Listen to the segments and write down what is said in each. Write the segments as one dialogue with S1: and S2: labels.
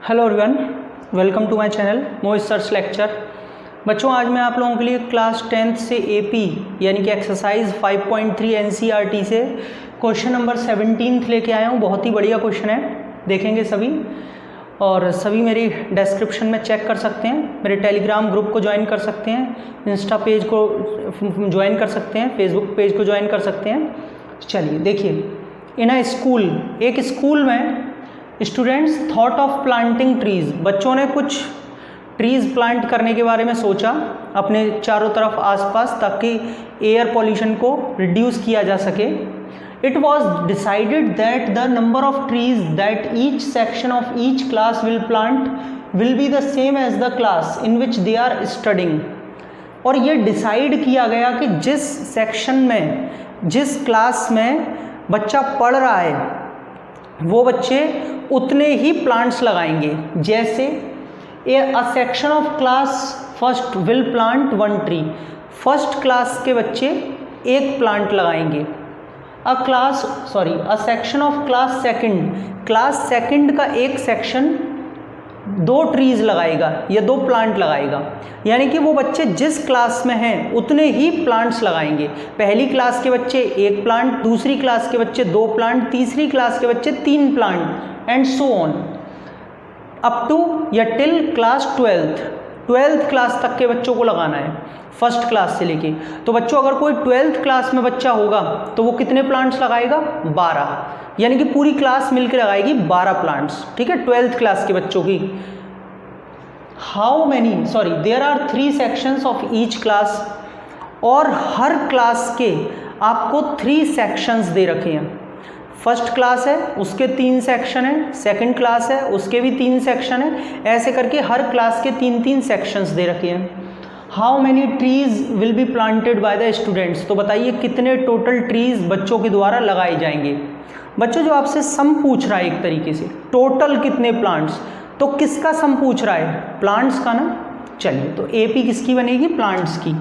S1: Hello everyone, welcome to my channel Mohit search lecture. बच्चों, आज मैं आप लोगों के लिए क्लास 10th से एपी यानी कि एक्सरसाइज 5.3 एनसीईआरटी से क्वेश्चन नंबर 17 लेके आया हूँ। बहुत ही बढ़िया क्वेश्चन है, देखेंगे सभी। और सभी मेरी डिस्क्रिप्शन में चेक कर सकते हैं, मेरे टेलीग्राम ग्रुप को ज्वाइन कर सकते हैं, इंस्टा पेज को ज्वाइन कर सकते हैं, फेसबुक पेज को ज्वाइन कर सकते हैं। चलिए देखिए, इन अ स्कूल, एक स्कूल में students thought of planting trees, बच्चों ने कुछ ट्रीज प्लांट करने के बारे में सोचा अपने चारों तरफ आसपास, ताकि एयर पॉल्यूशन को रिड्यूस किया जा सके। It was decided that the number of trees that each section of each class will plant will be the same as the class in which they are studying. और ये decide किया गया कि जिस सेक्शन में, जिस क्लास में बच्चा पढ़ रहा है वो बच्चे उतने ही प्लांट्स लगाएंगे। जैसे a section of class first will plant 1 tree, first class के बच्चे 1 प्लांट लगाएंगे। A section of class second, class second का एक सेक्शन 2 ट्रीज लगाएगा या 2 प्लांट लगाएगा। यानी कि वो बच्चे जिस क्लास में हैं उतने ही प्लांट्स लगाएंगे। पहली क्लास के बच्चे 1 प्लांट, दूसरी क्लास के बच्चे 2 प्लांट, तीसरी क्लास के बच्चे 3 plant and so on up to या टिल क्लास 12th क्लास तक के बच्चों को लगाना है, फर्स्ट क्लास से लेके। तो बच्चों, अगर कोई 12th क्लास में बच्चा होगा तो वो कितने प्लांट्स लगाएगा? 12, यानी कि पूरी क्लास मिलकर लगाएगी 12 प्लांट्स। ठीक है, 12th क्लास के बच्चों की। There are 3 sections of each class, और हर क्लास के आपको 3 सेक्शंस दे रखे हैं। फर्स्ट क्लास है उसके 3 सेक्शन हैं, सेकंड क्लास है उसके भी 3 सेक्शन हैं, ऐसे करके हर क्लास के 3-3 सेक्शंस दे रखे हैं। How many trees will be planted by the students, तो बताइए कितने टोटल ट्रीज बच्चों के द्वारा लगाए जाएंगे। बच्चों, जो आपसे सम पूछ रहा है एक तरीके से, टोटल कितने प्लांट्स, तो किसका सम पूछ रहा है? प्लांट्स का ना। चलिए, तो एपी किसकी बनेगी? प्लांट्स की।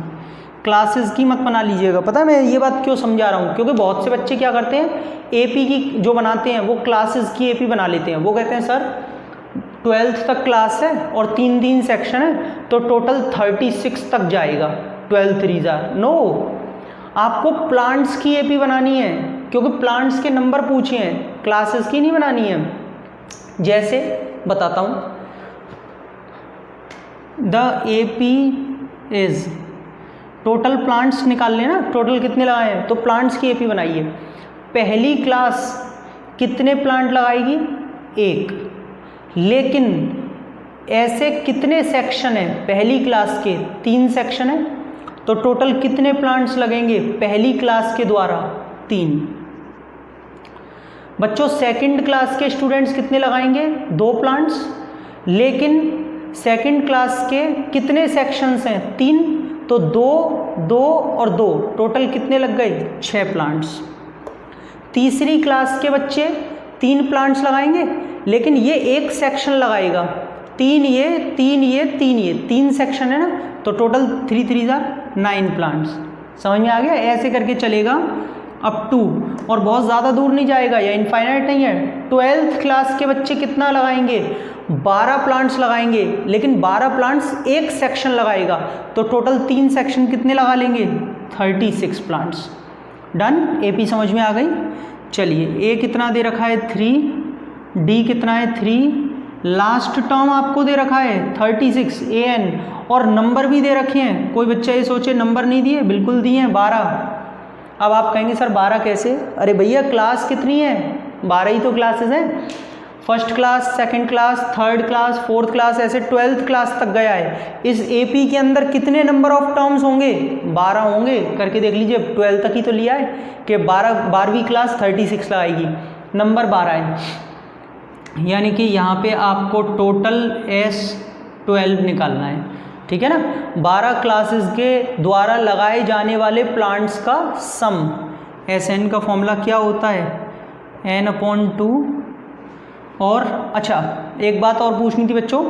S1: क्लासेस की मत बना लीजिएगा। पता है मैं ये बात क्यों समझा रहा हूँ? क्योंकि बहुत से बच्चे क्या करते हैं, एपी की जो बनाते हैं वो क्लासेस की एपी बना लेते हैं। वो कहते हैं सर 12th तक क्लास है और 3 सेक्शन है, तो टोटल 36 तक जाएगा, 12 3 नो, आपको प्लांट्स की एपी बनानी है, क्योंकि प्लांट्स के नंबर पूछे हैं, क्लासेस की नहीं बनानी है। जैसे बताता हूँ, the AP is, total plants निकाल लेना, टोटल कितने लगाए हैं, तो प्लांट्स की एपी बनाइए। पहली क्लास कितने प्लांट लगाएगी? 1। लेकिन ऐसे कितने सेक्शन हैं? पहली क्लास के 3 सेक्शन हैं, तो टोटल कितने प्लांट्स लगेंगे पहली क्लास के द्वारा? 3। बच्चों, सेकंड क्लास के स्टूडेंट्स कितने लगाएंगे? 2 प्लांट्स। लेकिन सेकंड क्लास के कितने सेक्शंस हैं? 3, तो 2 और 2 टोटल कितने लग गए? 6 प्लांट्स। तीसरी क्लास के बच्चे 3 प्लांट्स लगाएंगे, लेकिन ये एक सेक्शन लगाएगा, 3 ये 3 ये 3 ये, 3 सेक्शन है ना, तो टोटल 3 3 9 प्लांट्स। समझ में आ गया? ऐसे करके चलेगा अप टू, और बहुत ज़्यादा दूर नहीं जाएगा, या इनफाइनाइट नहीं है। 12th क्लास के बच्चे कितना लगाएंगे? 12 प्लांट्स लगाएंगे, लेकिन 12 प्लांट्स एक सेक्शन लगाएगा, तो टोटल 3 सेक्शन कितने लगा लेंगे? 36 प्लांट्स। डन। एपी समझ में आ गई? चलिए, ए कितना दे रखा है? 3, डी कितना है? 3, लास्ट टर्म आपको दे रखा है 36 an, और नंबर भी दे रखे हैं। कोई बच्चा ये सोचे नंबर नहीं दिए, बिल्कुल दिए हैं, 12। अब आप कहेंगे सर 12 कैसे? अरे भैया, क्लास कितनी है? 12 ही तो क्लासेस हैं। First class, second class, third class, fourth class, ऐसे 12th क्लास तक गया है। इस एपी के अंदर कितने नंबर ऑफ टर्म्स होंगे? 12 होंगे। करके देख लीजिए, 12 तक ही तो लिया है कि 12वीं क्लास 36 लगाएगी, नंबर 12 है। यानी कि यहाँ पे आपको टोटल S12 निकालना है। ठीक है ना? 12 क्लासेस के द्वारा लगाए जाने वाले प्लांट्स का सम, SN का फॉर्मूला क्या होता है? N/2। और अच्छा, एक बात और पूछनी थी बच्चों,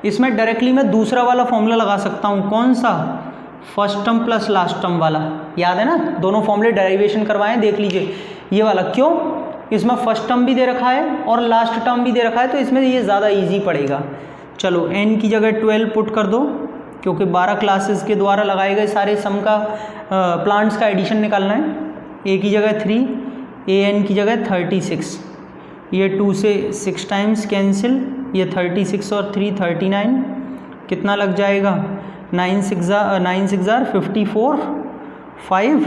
S1: इसमें डायरेक्टली मैं दूसरा वाला फॉर्मूला लगा सकता हूँ। कौन सा? First term plus last term वाला। याद है ना? दोनों फॉर्मूले डेरिवेशन करवाएं, देख लीजिए। ये वाला क्यों? इसमें फर्स्ट टर्म भी दे रखा है और लास्ट टर्म भी दे रखा है, तो इसमें ये ज़्यादा ईजी पड़ेगा। चलो n की जगह 12 पुट कर दो, क्योंकि 12 क्लासेस के द्वारा लगाए गए सारे सम का प्लांट्स का एडिशन निकालना है। a की जगह 3, an की जगह 36, ये 2 से 6 टाइम्स कैंसिल, ये 36 और 3 39, कितना लग जाएगा 9 6 जार 54, 5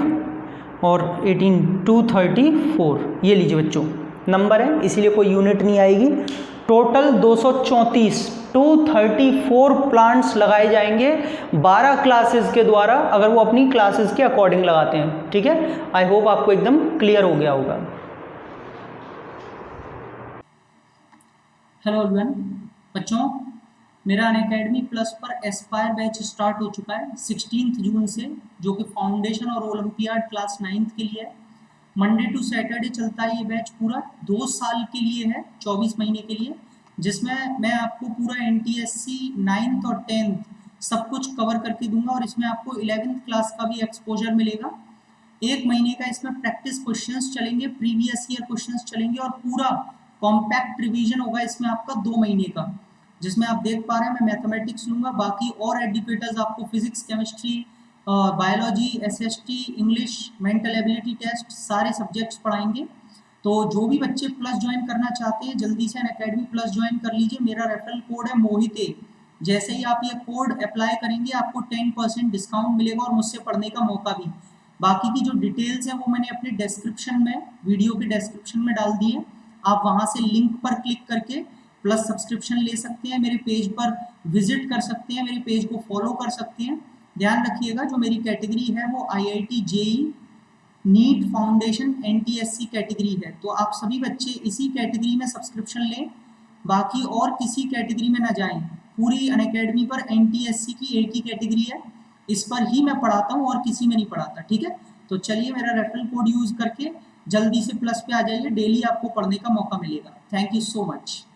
S1: और 18 234। ये लीजिए बच्चों नंबर है, इसीलिए कोई यूनिट नहीं आएगी। टोटल 234 प्लांट्स लगाए जाएंगे 12 क्लासेस के द्वारा, अगर वो अपनी क्लासेस के अकॉर्डिंग लगाते हैं। ठीक है, आई होप आपको एकदम क्लियर हो गया होगा। हेलो एवरीवन बच्चों, मेरा अनअकैडमी प्लस पर एस्पायर बैच स्टार्ट हो चुका है 16 जून से, जो कि फाउंडेशन और ओलंपियाड क्लास 9th के लिए है। मंडे टू सैटरडे चलता है ये बैच, पूरा 2 साल के लिए है, 24 महीने के लिए, जिसमें मैं आपको पूरा NTSC 9th और 10th सब कुछ कवर करके दूंगा, और इसमें आपको 11th क्लास का भी एक्सपोजर मिलेगा। 1 महीने का इसमें प्रैक्टिस क्वेश्चंस चलेंगे, प्रीवियस ईयर क्वेश्चंस चलेंगे, और पूरा कॉम्पैक्ट रिवीजन होगा इसमें आपका 2 महीने का, जिसमें आप देख पा रहे हैं मैं मैथमेटिक्स लूंगा, बाकी और एडुकेटर्स आपको physics, chemistry, biology, SST, English, mental ability test, सारे सब्जेक्ट्स पढ़ाएंगे। तो जो भी बच्चे प्लस ज्वाइन करना चाहते हैं जल्दी से अनअकैडमी प्लस ज्वाइन कर लीजिए। मेरा रेफरल कोड है मोहिते, जैसे ही आप ये कोड अप्लाई करेंगे आपको 10% डिस्काउंट मिलेगा और मुझसे पढ़ने का मौका भी। बाकी की जो डिटेल्स हैं वो मैंने अपने डिस्क्रिप्शन में, वीडियो के डिस्क्रिप्शन में डाल दी है, आप वहाँ से लिंक पर क्लिक करके प्लस सब्सक्रिप्शन ले सकते हैं, मेरे पेज पर विजिट कर सकते हैं, मेरे पेज को फॉलो कर सकते हैं। ध्यान रखिएगा जो मेरी कैटेगरी है वो IIT JEE NEET foundation NTSC category है, तो आप सभी बच्चे इसी कैटेगरी में सब्सक्रिप्शन लें, बाकी और किसी कैटेगरी में ना जाएं। पूरी अनअकैडमी पर NTSC की एक ही कैटेगरी है, इस पर ही मैं पढ़ाता हूँ और किसी में नहीं पढ़ाता। ठीक है, तो चलिए मेरा रेफरल कोड यूज करके जल्दी से प्लस पे आ जाइए, डेली आपको पढ़ने का मौका मिलेगा। Thank you so much.